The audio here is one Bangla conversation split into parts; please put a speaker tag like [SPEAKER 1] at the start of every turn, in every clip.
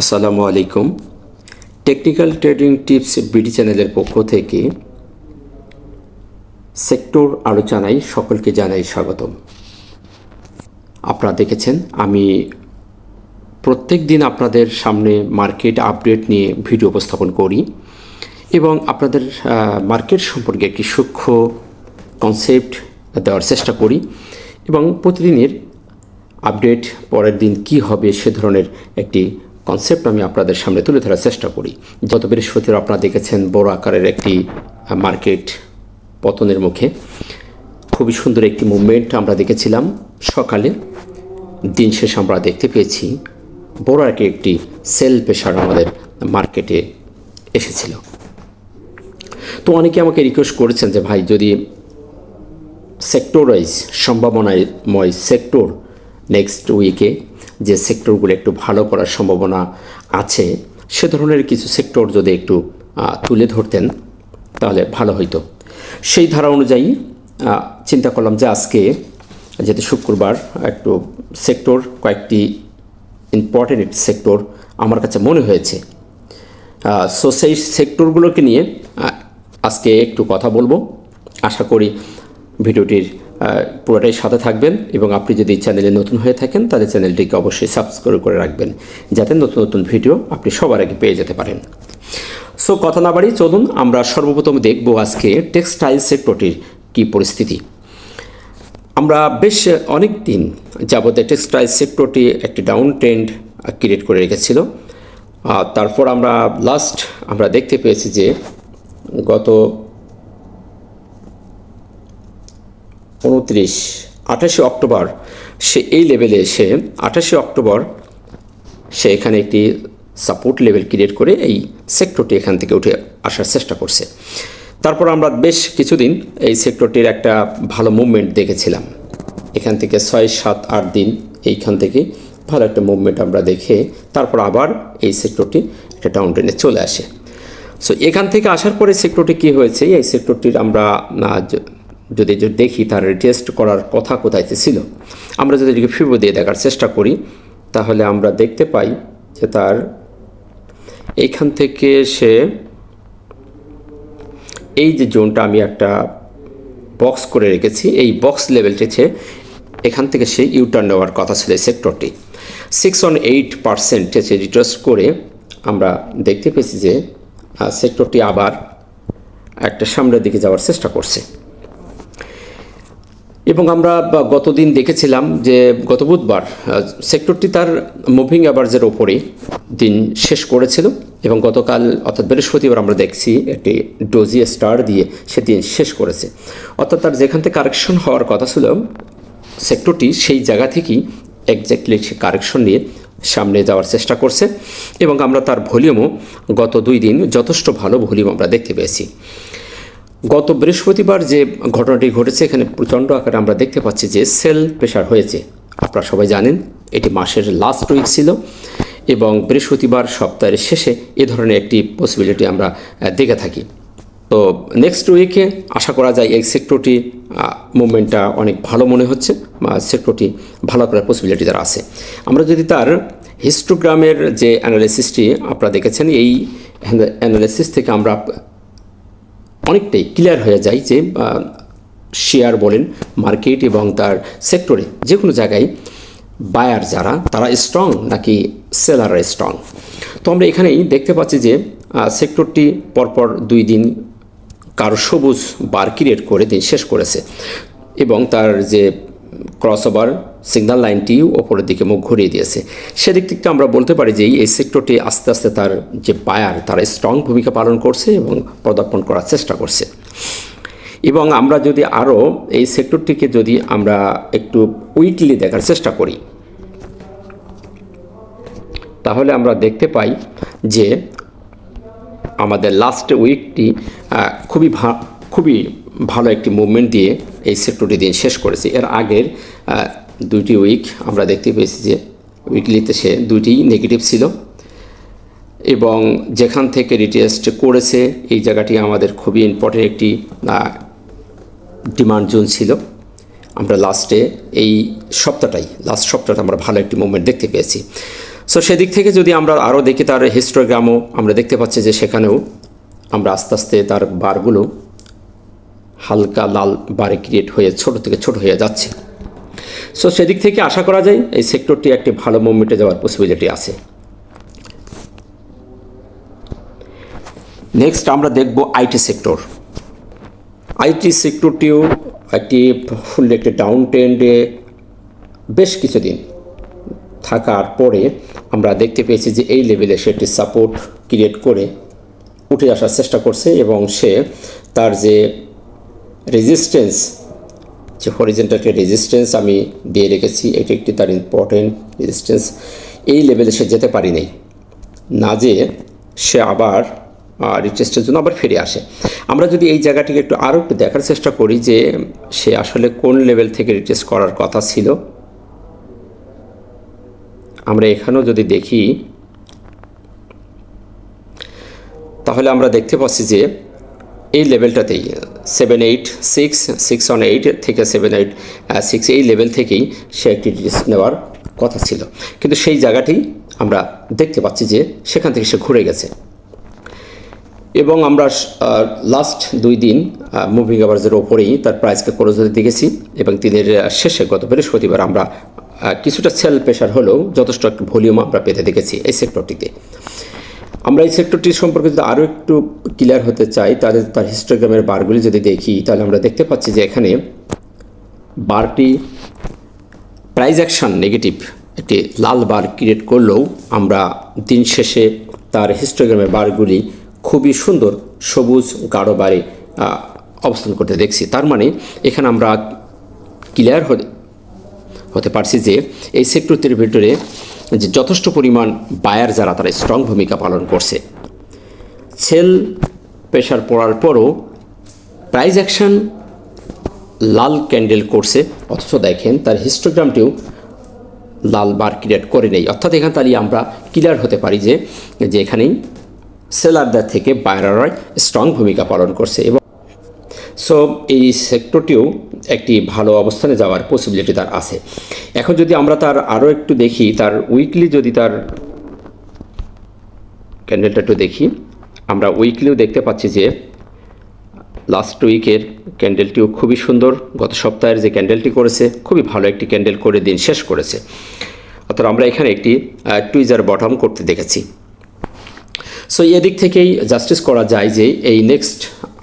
[SPEAKER 1] আসসালামু আলাইকুম। টেকনিক্যাল ট্রেডিং টিপস বিডি চ্যানেলের পক্ষ থেকে সেক্টর আলোচনায় সকলকে জানাই স্বাগতম। আপনারা দেখেছেন আমি প্রত্যেক দিন আপনাদের সামনে মার্কেট আপডেট নিয়ে ভিডিও উপস্থাপন করি এবং আপনাদের মার্কেট সম্পর্কে একটি সূক্ষ্ম কনসেপ্ট দেওয়ার চেষ্টা করি এবং প্রতিদিনের আপডেট পরের দিন কি হবে সে ধরনের একটি কনসেপ্ট আমি আপনাদের সামনে তুলে ধরার চেষ্টা করি। গত বৃহস্পতিবার আপনারা দেখেছেন বড় আকারের একটি মার্কেট পতনের মুখে খুবই সুন্দর একটি মুভমেন্ট আমরা দেখেছিলাম। সকালে দিন শেষে আমরা দেখতে পেয়েছি বড় একটি সেল প্রেশার আমাদের মার্কেটে এসেছিল। তো অনেকে আমাকে রিকোয়েস্ট করেছেন যে ভাই যদি সেক্টর ওয়াইজ সম্ভাবনাময় সেক্টর নেক্সট উইকে যে সেক্টরগুলো একটু ভালো করার সম্ভাবনা আছে সে ধরনের কিছু সেক্টর যদি একটু তুলে ধরতেন তাহলে ভালো হইতো। সেই ধারা অনুযায়ী চিন্তা করলাম যে আজকে যেহেতু শুক্রবার একটু সেক্টর কয়েকটি ইম্পর্টেন্ট সেক্টর আমার কাছে মনে হয়েছে, সো সেই সেক্টরগুলোকে নিয়ে আজকে একটু কথা বলবো। আশা করি ভিডিওটির পুরোটাই সাথে থাকবেন এবং আপনি যদি চ্যানেলে নতুন হয়ে থাকেন তাহলে চ্যানেলটিকে অবশ্যই সাবস্ক্রাইব করে রাখবেন যাতে নতুন নতুন ভিডিও আপনি সবার আগে পেয়ে যেতে পারেন। সো কথা না বাড়িয়ে চলুন আমরা সর্বপ্রথম দেখব আজকে টেক্সটাইল সেক্টরটির কী পরিস্থিতি। আমরা বেশ অনেক দিন যাবত টেক্সটাইল সেক্টরটি একটি ডাউন ট্রেন্ড ক্রিয়েট করে রেখেছিল। তারপর আমরা দেখতে পেয়েছি যে গত 28 অক্টোবর সে এই লেভেলে এসে 28 অক্টোবর সে এখানে একটি সাপোর্ট লেভেল ক্রিয়েট করে এই সেক্টরটি এখান থেকে উঠে আসার চেষ্টা করছে। তারপর আমরা বেশ কিছুদিন এই সেক্টরটির একটা ভালো মুভমেন্ট দেখেছিলাম। এখান থেকে 6, 7, 8 দিন এইখান থেকে ভালো একটা মুভমেন্ট আমরা দেখে তারপর আবার এই সেক্টরটি একটা ডাউন ট্রেন্ডে চলে আসে। সো এখান থেকে আসার পরে সেক্টরটি কী হয়েছে, এই সেক্টরটির আমরা যদি দেখি তার রিটেস্ট করার কথা কোথায় ছিল, আমরা যদি এটিকে ফিবো দিয়ে দেখার চেষ্টা করি তাহলে আমরা দেখতে পাই যে তার এইখান থেকে সে এই যে জোনটা আমি একটা বক্স করে রেখেছি এই বক্স লেভেলটিতে এখান থেকে সে ইউটার্ন নেওয়ার কথা ছিল। এই সেক্টরটি 6.8% রিটেস্ট করে আমরা দেখতে পেয়েছি যে সেক্টরটি আবার একটা সামনের দিকে যাওয়ার চেষ্টা করছে এবং আমরা গতদিন দেখেছিলাম যে গত বুধবার সেক্টরটি তার মুভিং অ্যাভারেজের ওপরে দিন শেষ করেছিল এবং গতকাল অর্থাৎ বৃহস্পতিবার আমরা দেখছি একটি ডোজি স্টার দিয়ে সে দিন শেষ করেছে। অর্থাৎ তার যেখান থেকে কারেকশন হওয়ার কথা ছিল সেক্টরটি সেই জায়গা থেকেই এক্স্যাক্টলি সে কারেকশন নিয়ে সামনে যাওয়ার চেষ্টা করছে এবং আমরা তার ভলিউমও গত 2 দিন যথেষ্ট ভালো ভলিউম আমরা দেখতে পেয়েছি। গত বৃহস্পতিবার যে ঘটনাটি ঘটেছে এখানে প্রচণ্ড আকারে আমরা দেখতে পাচ্ছি যে সেল প্রেশার হয়েছে। আপনারা সবাই জানেন এটি মাসের লাস্ট উইক ছিল এবং বৃহস্পতিবার সপ্তাহের শেষে এ ধরনের একটি পসিবিলিটি আমরা দেখে থাকি। তো নেক্সট উইকে আশা করা যায় এই সেক্টরটি মুভমেন্টটা অনেক ভালো মনে হচ্ছে, সেক্টরটি ভালো করার পসিবিলিটি তার আছে। আমরা যদি তার হিস্টোগ্রামের যে অ্যানালিসিসটি আপনারা দেখেছেন এই অ্যানালিসিস থেকে আমরা অনেকটাই ক্লিয়ার হয়ে যায় যে শেয়ার বলেন মার্কেট এবং তার সেক্টরে যে কোনো জায়গায় বায়ার যারা তারা স্ট্রং নাকি সেলাররা স্ট্রং। তো আমরা এখানেই দেখতে পাচ্ছি যে সেক্টরটি পরপর 2 দিন কারো সবুজ বার ক্রিয়েট করে দিন শেষ করেছে এবং তার যে ক্রসওভার সিগন্যাল লাইনটি ওপরের দিকে মুখ ঘুরিয়ে দিয়েছে। সেদিক থেকে আমরা বলতে পারি যে এই সেক্টরটি আস্তে আস্তে তার যে বায়ার তারা স্ট্রং ভূমিকা পালন করছে এবং পদার্পণ করার চেষ্টা করছে। এবং আমরা যদি আরও এই সেক্টরটিকে যদি আমরা একটু উইকলি দেখার চেষ্টা করি তাহলে আমরা দেখতে পাই যে আমাদের লাস্ট উইকটি খুবই ভালো একটি মুভমেন্ট দিয়ে এই সেক্টরটি দিন শেষ করেছে। এর আগের 2টি উইক আমরা দেখতে পেয়েছি যে উইকলিতে সে 2টি নেগেটিভ ছিল এবং যেখান থেকে রিটেস্ট করেছে এই জায়গাটি আমাদের খুবই ইম্পর্টেন্ট একটি ডিমান্ড জোন ছিল। আমরা লাস্ট সপ্তাহটা আমরা ভালো একটি মুভমেন্ট দেখতে পেয়েছি। সো সেদিক থেকে যদি আমরা আরও দেখি তার হিস্টোগ্রামও আমরা দেখতে পাচ্ছি যে সেখানেও আমরা আস্তে আস্তে তার বারগুলো হালকা লাল বারে ক্রিয়েট হয়ে ছোট থেকে ছোট হয়ে যাচ্ছে। সো সেদিক থেকে আশা করা যায় এই সেক্টরটি একটি ভালো মুভমেন্টে যাওয়ার পসিবিলিটি আছে। নেক্সট আমরা দেখব আইটি সেক্টর। আইটি সেক্টরটিও ফুললি একটি ডাউন ট্রেন্ডে বেশ কিছুদিন থাকার পরে আমরা দেখতে পেয়েছি যে এই লেভেলে সে একটি সাপোর্ট ক্রিয়েট করে উঠে আসার চেষ্টা করছে এবং সে তার যে রেজিস্ট্যান্স, যে হরিজন্টাল একটা রেজিস্ট্যান্স আমি দিয়ে রেখেছি, এটি একটি তার ইম্পর্টেন্ট রেজিস্ট্যান্স। এই লেভেলে সে যেতে পারেনি, না যে সে আবার রিটেস্টের জন্য আবার ফিরে আসে। আমরা যদি এই জায়গাটিকে আরও একটু দেখার চেষ্টা করি যে সে আসলে কোন লেভেল থেকে রিটেস্ট করার কথা ছিল, আমরা এখানেও যদি দেখি তাহলে আমরা দেখতে পাচ্ছি যে এই লেভেলটাতেই 786 থেকে 786 এই লেভেল থেকেই সে একটি রিস্ক নেওয়ার কথা ছিল, কিন্তু সেই জায়গাটি আমরা দেখতে পাচ্ছি যে সেখান থেকে সে ঘুরে গেছে। এবং আমরা লাস্ট 2 দিন মুভিং অ্যাভারেজের ওপরেই তার প্রাইসকে ক্লোজ হতে দেখেছি এবং দিনের শেষে গত বৃহস্পতিবার আমরা কিছুটা সেল প্রেশার হলেও যথেষ্ট একটু ভলিউম আমরা পেতে দেখেছি এই সেক্টরটিতে। আমরা এই সেক্টরটির সম্পর্কে যদি আরও একটু ক্লিয়ার হতে চাই তাহলে তার হিস্টোগ্রামের বারগুলি যদি দেখি তাহলে আমরা দেখতে পাচ্ছি যে এখানে বারটি প্রাইস অ্যাকশন নেগেটিভ একটি লাল বার ক্রিয়েট করলেও আমরা দিন শেষে তার হিস্টোগ্রামের বারগুলি খুবই সুন্দর সবুজ গাঢ় বারে অবস্থান করতে দেখছি। তার মানে এখানে আমরা ক্লিয়ার হতে পারছি যে এই সেক্টরটির ভিতরে যে যথেষ্ট পরিমাণ বায়ার যারা তারা স্ট্রং ভূমিকা পালন করছে। সেল প্রেশার পড়ার পরও প্রাইস অ্যাকশন লাল ক্যান্ডেল করছে, অথচ দেখেন তার হিস্টোগ্রামটিও লাল বার ক্রিয়েট করে নেই। অর্থাৎ এখান তাহলে আমরা ক্লিয়ার হতে পারি যে এখানেই সেলারদের থেকে বায়াররাই স্ট্রং ভূমিকা পালন করছে। এবং সো এই সেক্টরটিও একটি ভালো অবস্থানে যাওয়ার পসিবিলিটি তার আছে। এখন যদি আমরা তার আরও একটু দেখি, তার উইকলি যদি তার ক্যান্ডেলটা একটু দেখি, আমরা উইকলিও দেখতে পাচ্ছি যে লাস্ট উইকের ক্যান্ডেলটিও খুবই সুন্দর। গত সপ্তাহের যে ক্যান্ডেলটি করেছে খুবই ভালো একটি ক্যান্ডেল করে দিন শেষ করেছে। অর্থাৎ আমরা এখানে একটি টুইজার বটম করতে দেখেছি। সো এদিক থেকেই জাস্টিস করা যায় যে এই নেক্সট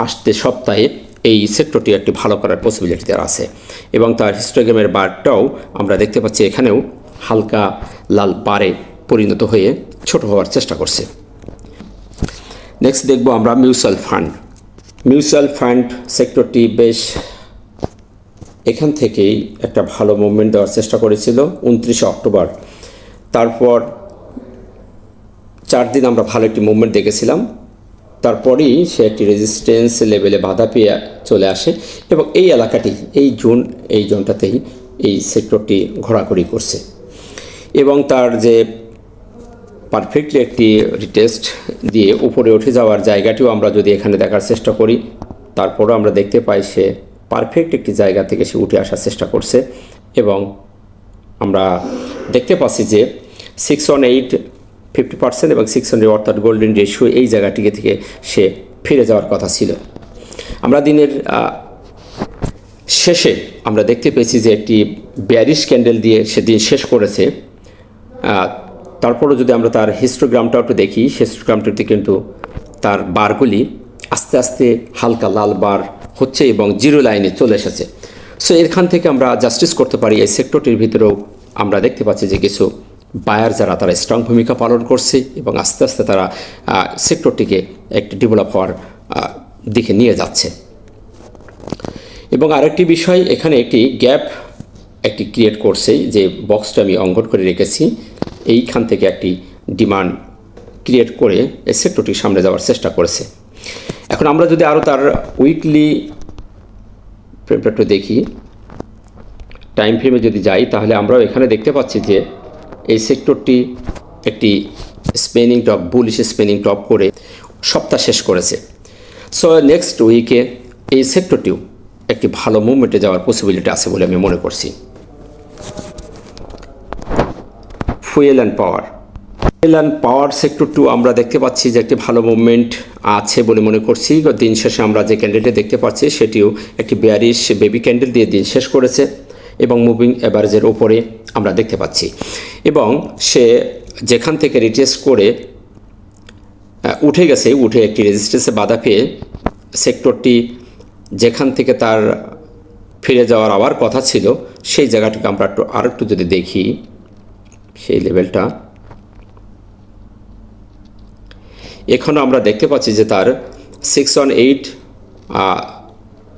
[SPEAKER 1] আসতে সপ্তাহে এই সেক্টরটি একটি ভালো করার পসিবিলিটি তার আছে এবং তার হিস্টোগ্রামের বারটাও আমরা দেখতে পাচ্ছি এখানেও হালকা লাল বারে পরিণত হয়ে ছোট হওয়ার চেষ্টা করছে। নেক্সট দেখব আমরা মিউচুয়াল ফান্ড। মিউচুয়াল ফান্ড সেক্টরটি বেশ এখান থেকেই একটা ভালো মুভমেন্ট দেওয়ার চেষ্টা করেছিল 29 অক্টোবর। তারপর 4 দিন আমরা ভালো একটি মুভমেন্ট দেখেছিলাম, তারপরেই সে একটি রেজিস্ট্যান্স লেভেলে বাধা পেয়ে চলে আসে এবং এই এলাকাটি এই জোনটাতেই এই সেক্টরটি ঘোরাঘুরি করছে এবং তার যে পারফেক্টলি একটি রিটেস্ট দিয়ে উপরে উঠে যাওয়ার জায়গাটিও আমরা যদি এখানে দেখার চেষ্টা করি, তারপরও আমরা দেখতে পাই সে পারফেক্ট একটি জায়গা থেকে সে উঠে আসার চেষ্টা করছে এবং আমরা দেখতে পাচ্ছি যে 618 50% এবং 600 অর্থাৎ গোল্ডেন রেশিও এই জায়গাটিকে থেকে সে ফিরে যাওয়ার কথা ছিল। আমরা দিনের শেষে আমরা দেখতে পেয়েছি যে একটি বেয়ারিশ ক্যান্ডেল দিয়ে সে দিন শেষ করেছে। তারপরও যদি আমরা তার হিস্টোগ্রামটা একটু দেখি, হিস্টোগ্রামটিতে কিন্তু তার বারগুলি আস্তে আস্তে হালকা লাল বার হচ্ছে এবং জিরো লাইনে চলে এসেছে। সো এখান থেকে আমরা জাস্টিস করতে পারি এই সেক্টরটির ভিতরেও আমরা দেখতে পাচ্ছি যে কিছু বায়ার যারা তারা স্ট্রং ভূমিকা পালন করছে এবং আস্তে আস্তে তারা সেক্টরটিকে একটি ডেভেলপ হওয়ার দিকে নিয়ে যাচ্ছে। এবং আরেকটি বিষয়, এখানে একটি গ্যাপ ক্রিয়েট করছে, যে বক্সটা আমি অঙ্কন করে রেখেছি, এইখান থেকে একটি ডিমান্ড ক্রিয়েট করে এই সেক্টরটির সামনে যাওয়ার চেষ্টা করেছে। এখন আমরা যদি আরও তার উইকলি ফ্রেমটা একটু দেখি, টাইম ফ্রেমে যদি যাই তাহলে আমরাও এখানে দেখতে পাচ্ছি যে এই সেক্টরটি একটি spinning top, bullish spinning top করে সপ্তাহ শেষ করেছে। সো নেক্সট উইকে এই সেক্টরটিও একটি ভালো মুভমেন্টে যাওয়ার পসিবিলিটি আছে বলে আমি মনে করছি। Fuel and power, power sector 2 আমরা দেখতে পাচ্ছি যে একটি ভালো মুভমেন্ট আছে বলে মনে করছি। দিন শেষে আমরা যে ক্যান্ডেলটি দেখতে পাচ্ছি সেটিও একটি বেয়ারিশ বেবি ক্যান্ডেল দিয়ে দিন শেষ করেছে এবং মুভিং অ্যাভারেজের উপরে আমরা দেখতে পাচ্ছি। এবং সে যেখান থেকে রিটেস্ট করে উঠে গেছে, উঠে একটি রেজিস্ট্যান্সে বাধা পেয়ে সেক্টরটি যেখান থেকে তার ফিরে যাওয়ার আবার কথা ছিল সেই জায়গাটাকে আমরা আরেকটু যদি দেখি, সেই লেভেলটা এখনও আমরা দেখতে পাচ্ছি যে তার 618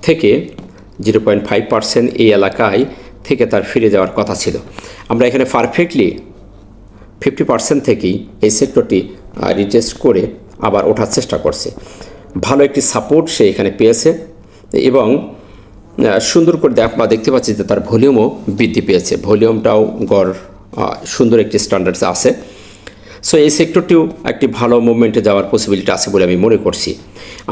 [SPEAKER 1] থেকে 0.5% এই এলাকায় থেকে তার ফিরে যাওয়ার কথা ছিল। আমরা এখানে পারফেক্টলি 50% থেকেই এই সেক্টরটি রিটেস্ট করে আবার ওঠার চেষ্টা করছে। ভালো একটি সাপোর্ট সে এখানে পেয়েছে এবং সুন্দর করে আমরা দেখতে পাচ্ছি যে তার ভলিউমও বৃদ্ধি পেয়েছে, ভলিউমটাও গড় সুন্দর একটি স্ট্যান্ডার্ডস আছে। সো এই সেক্টরটিও একটি ভালো মুভমেন্টে যাওয়ার পসিবিলিটি আছে বলে আমি মনে করছি।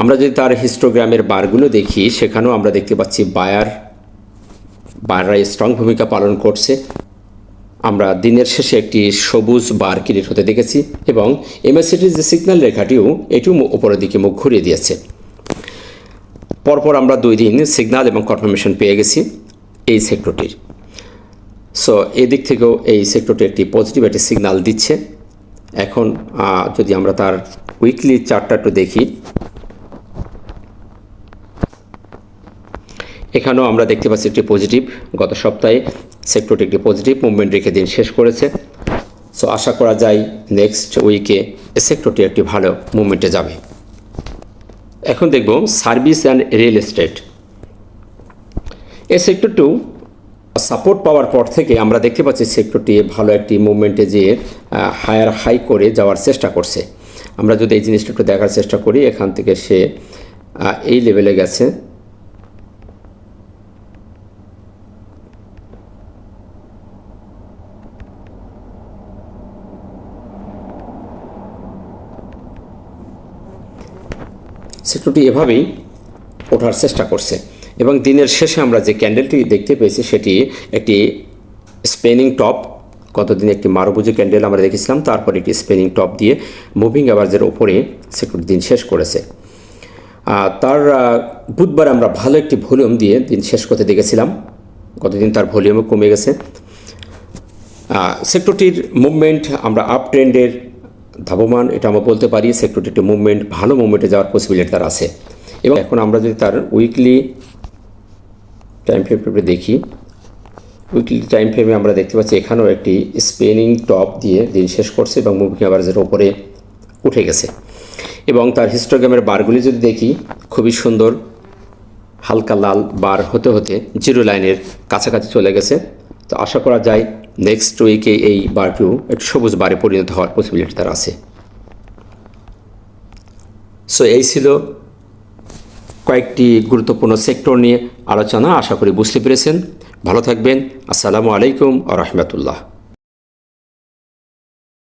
[SPEAKER 1] আমরা যদি তার হিস্টোগ্রামের বারগুলো দেখি সেখানেও আমরা দেখতে পাচ্ছি বায়াররা স্ট্রং ভূমিকা পালন করছে। আমরা দিনের শেষে একটি সবুজ বার ক্রিয়েট হতে দেখেছি এবং এমএসসিটির যে সিগন্যাল রেখাটিও এটিও উপরের দিকে মুখ ঘুরিয়ে দিয়েছে। পরপর আমরা 2 দিন সিগন্যাল এবং কনফার্মেশন পেয়ে গেছি এই সেক্টরটির। সো এই দিক থেকেও এই সেক্টরটি একটি পজিটিভ একটি সিগন্যাল দিচ্ছে। এখন যদি আমরা তার উইকলি চার্টটা একটু দেখি, এখানেও আমরা দেখতে পাচ্ছি একটি পজিটিভ, গত সপ্তাহে সেক্টরটি একটি পজিটিভ মুভমেন্ট রেখে দিন শেষ করেছে। সো আশা করা যায় নেক্সট উইকে এই সেক্টরটি একটি ভালো মুভমেন্টে যাবে। এখন দেখব সার্ভিস অ্যান্ড রিয়েল এস্টেট। এই সেক্টরটিও সাপোর্ট পাওয়ার পর থেকে আমরা দেখতে পাচ্ছি সেক্টরটি ভালো একটি মুভমেন্টে যেয়ে হায়ার হাই করে যাওয়ার চেষ্টা করছে। আমরা যদি এই জিনিসটা একটু দেখার চেষ্টা করি, এখান থেকে সে এই লেভেলে গেছে, সেক্টরটি এভাবেই ওঠার চেষ্টা করছে এবং দিনের শেষে আমরা যে ক্যান্ডেলটি দেখতে পেয়েছি সেটি একটি স্পেনিং টপ, গতদিন একটি মারুবুজি ক্যান্ডেল আমরা দেখেছিলাম, তারপর একটি স্পেনিং টপ দিয়ে মুভিং অ্যাভারেজের ওপরে সেক্টরটি দিন শেষ করেছে। তার বুধবার আমরা ভালো একটি ভলিউম দিয়ে দিন শেষ করতে দেখেছিলাম, গতদিন তার ভলিউমও কমে গেছে। সেক্টরটির মুভমেন্ট আমরা আপ ট্রেন্ডের ধাবমান, এটা আমরা বলতে পারি। সেক্টরটি একটি মুভমেন্ট, ভালো মুভমেন্টে যাওয়ার পসিবিলিটি তার আছে। এবং এখন আমরা যদি তার উইকলি টাইম ফ্রেমে দেখি, উইকলি টাইম ফ্রেমে আমরা দেখতে পাচ্ছি এখানেও একটি স্পেনিং টপ দিয়ে দিন শেষ করছে এবং মুভিং অ্যাভারেজের ওপরে উঠে গেছে। এবং তার হিস্টোগ্রামের বারগুলি যদি দেখি, খুবই সুন্দর হালকা লাল বার হতে হতে জিরো লাইনের কাছাকাছি চলে গেছে। তো আশা করা যায় নেক্সট উইকে এই বারটিও একটু সবুজ বারে পরিণত হওয়ার পসিবিলিটি তার আছে। সো এই ছিল কয়েকটি গুরুত্বপূর্ণ সেক্টর নিয়ে আলোচনা। আশা করি বুঝতে পেরেছেন। ভালো থাকবেন। আসসালামু আলাইকুম ওয়া রাহমাতুল্লাহ।